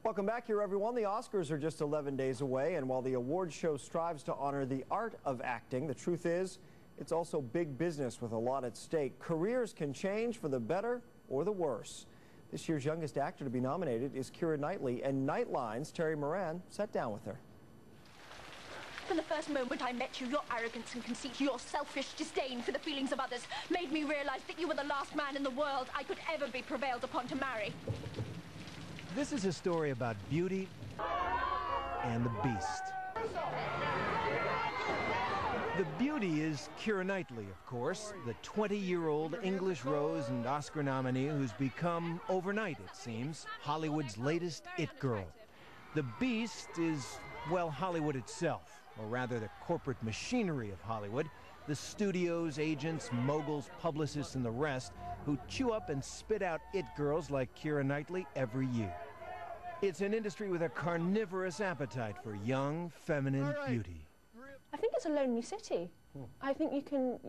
Welcome back here, everyone. The Oscars are just 11 days away, and while the awards show strives to honor the art of acting, the truth is it's also big business with a lot at stake. Careers can change for the better or the worse. This year's youngest actor to be nominated is Keira Knightley, and NightLine's Terry Moran sat down with her. From the first moment I met you, your arrogance and conceit, your selfish disdain for the feelings of others made me realize that you were the last man in the world I could ever be prevailed upon to marry. This is a story about beauty and the beast. The beauty is Keira Knightley, of course, the 20-year-old English Rose and Oscar nominee who's become, overnight it seems, Hollywood's latest it girl. The beast is, well, Hollywood itself, or rather the corporate machinery of Hollywood, the studios, agents, moguls, publicists, and the rest, who chew up and spit out it girls like Keira Knightley every year. It's an industry with a carnivorous appetite for young, feminine beauty. I think it's a lonely city. I think I think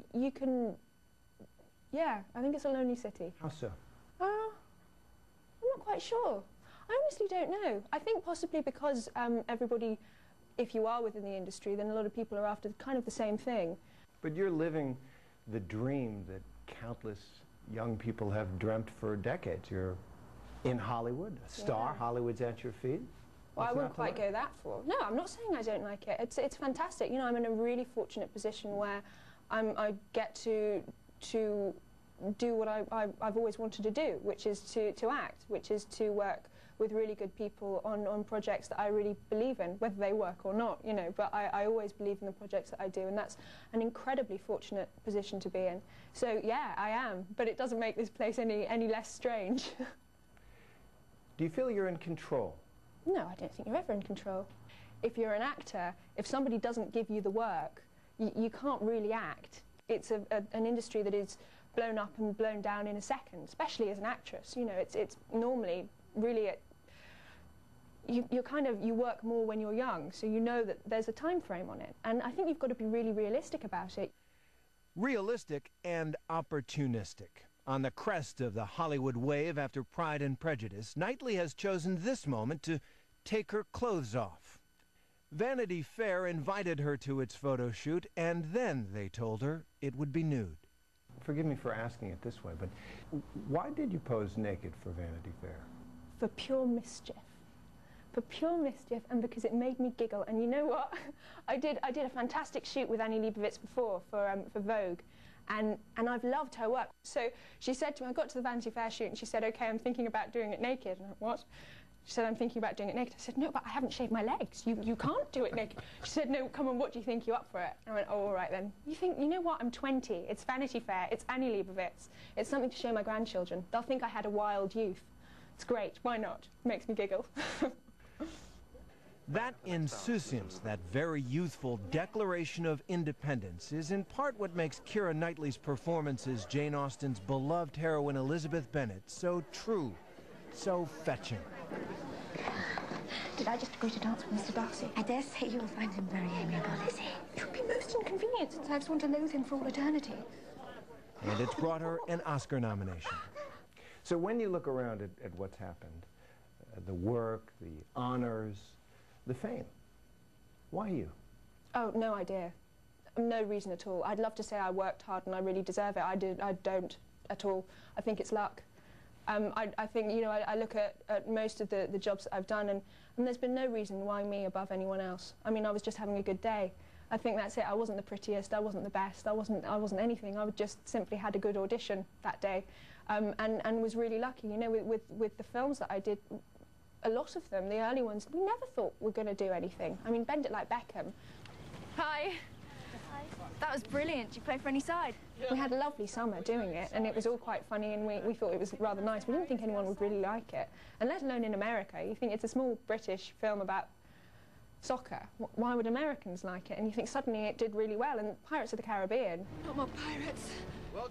it's a lonely city. How so? I'm not quite sure. I honestly don't know. I think possibly because everybody, if you are within the industry, then a lot of people are after kind of the same thing. But you're living the dream that countless young people have dreamt for decades. You're in Hollywood, a star, Hollywood's at your feet. Well, I wouldn't quite go that far. No, I'm not saying I don't like it. It's fantastic. You know, I'm in a really fortunate position where I get to do what I've always wanted to do, which is to act, which is to work with really good people on projects that I really believe in, whether they work or not, you know, but I always believe in the projects that I do, and that's an incredibly fortunate position to be in. So, yeah, I am, but it doesn't make this place any less strange. Do you feel you're in control? No, I don't think you're ever in control. If you're an actor, if somebody doesn't give you the work, you can't really act. It's an industry that is blown up and blown down in a second, especially as an actress. You know, it's normally really you work more when you're young, so you know that there's a time frame on it. And I think you've got to be really realistic about it. Realistic and opportunistic. On the crest of the Hollywood wave after Pride and Prejudice, Knightley has chosen this moment to take her clothes off. Vanity Fair invited her to its photo shoot, and then they told her it would be nude. Forgive me for asking it this way, but why did you pose naked for Vanity Fair? For pure mischief. For pure mischief, and because it made me giggle. And you know what? I did a fantastic shoot with Annie-Leibovitz before for Vogue. And I've loved her work. So she said to me, I got to the Vanity Fair shoot, and she said, OK, I'm thinking about doing it naked. And I went, what? She said, I'm thinking about doing it naked. I said, no, but I haven't shaved my legs. You can't do it naked. She said, no, come on, what do you think? You up for it? And I went, oh, all right then. You know what? I'm 20. It's Vanity Fair. It's Annie-Leibovitz. It's something to show my grandchildren. They'll think I had a wild youth. It's great. Why not? It makes me giggle. That insouciance, that very youthful declaration of independence, is in part what makes Keira Knightley's performance as Jane Austen's beloved heroine Elizabeth Bennet so true, so fetching. Did I just agree to dance with Mr. Darcy? I dare say you'll find him very amiable, is he? It would be most inconvenient, since I've sworn to loathe him for all eternity. And it's brought her an Oscar nomination. So when you look around at what's happened, the work, the honors, the fame, why you? Oh, no idea. No reason at all. I'd love to say I worked hard and I really deserve it. I don't at all. I think it's luck. I think, you know, I look at most of the jobs that I've done, and there's been no reason why me above anyone else. I mean, I was just having a good day. I think that's it. I wasn't the prettiest, I wasn't the best, I wasn't anything. I just simply had a good audition that day, and was really lucky. You know, with the films that I did, a lot of them, the early ones, we never thought we were going to do anything. I mean, Bend It Like Beckham. Hi. Hi. That was brilliant. You play for any side? We had a lovely summer doing it, and it was all quite funny, and we thought it was rather nice. We didn't think anyone would really like it, and let alone in America. You think it's a small British film about soccer. Why would Americans like it? And you think suddenly it did really well, and Pirates of the Caribbean. Not more pirates.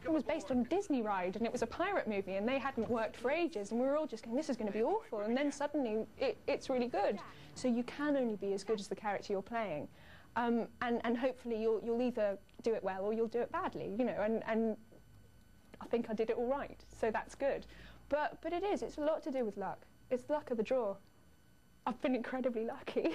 It was based on a Disney ride, and it was a pirate movie, and they hadn't worked for ages, and we were all just going, this is going to be awful, and then suddenly it's really good. So you can only be as good as the character you're playing, and hopefully you'll either do it well or you'll do it badly, you know, and I think I did it all right, so that's good. But it's a lot to do with luck. It's the luck of the draw. I've been incredibly lucky.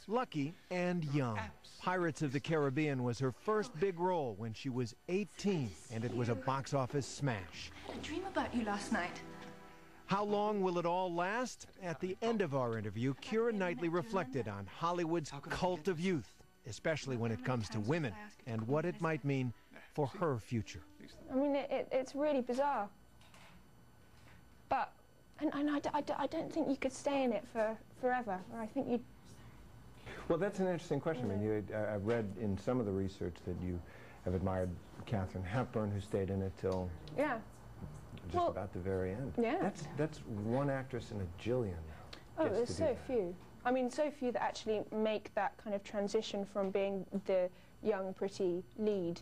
Lucky and young. Pirates of the Caribbean was her first big role when she was 18, and it was a box office smash. I had a dream about you last night. How long will it all last? At the end of our interview, Keira Knightley reflected on Hollywood's cult of youth, especially when it comes to women, and what it might mean for her future. I mean, it's really bizarre. But, and I don't think you could stay in it for forever. Or I think you'd... Well, that's an interesting question. I mean, I read in some of the research that you have admired Katharine Hepburn, who stayed in it till just about the very end. Yeah. That's one actress in a jillion now. Oh, there's so few. I mean, so few that actually make that kind of transition from being the young, pretty lead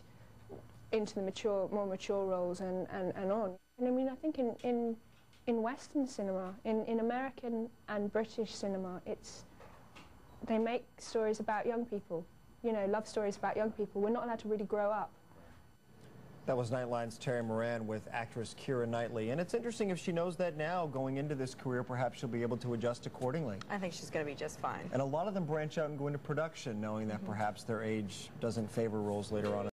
into the more mature roles and on. And I mean, I think in Western cinema, in American and British cinema, they make stories about young people, you know, love stories about young people. We're not allowed to really grow up. That was Nightline's Terry Moran with actress Keira Knightley. And it's interesting, if she knows that now, going into this career, perhaps she'll be able to adjust accordingly. I think she's going to be just fine. And a lot of them branch out and go into production, knowing that perhaps their age doesn't favor roles later on.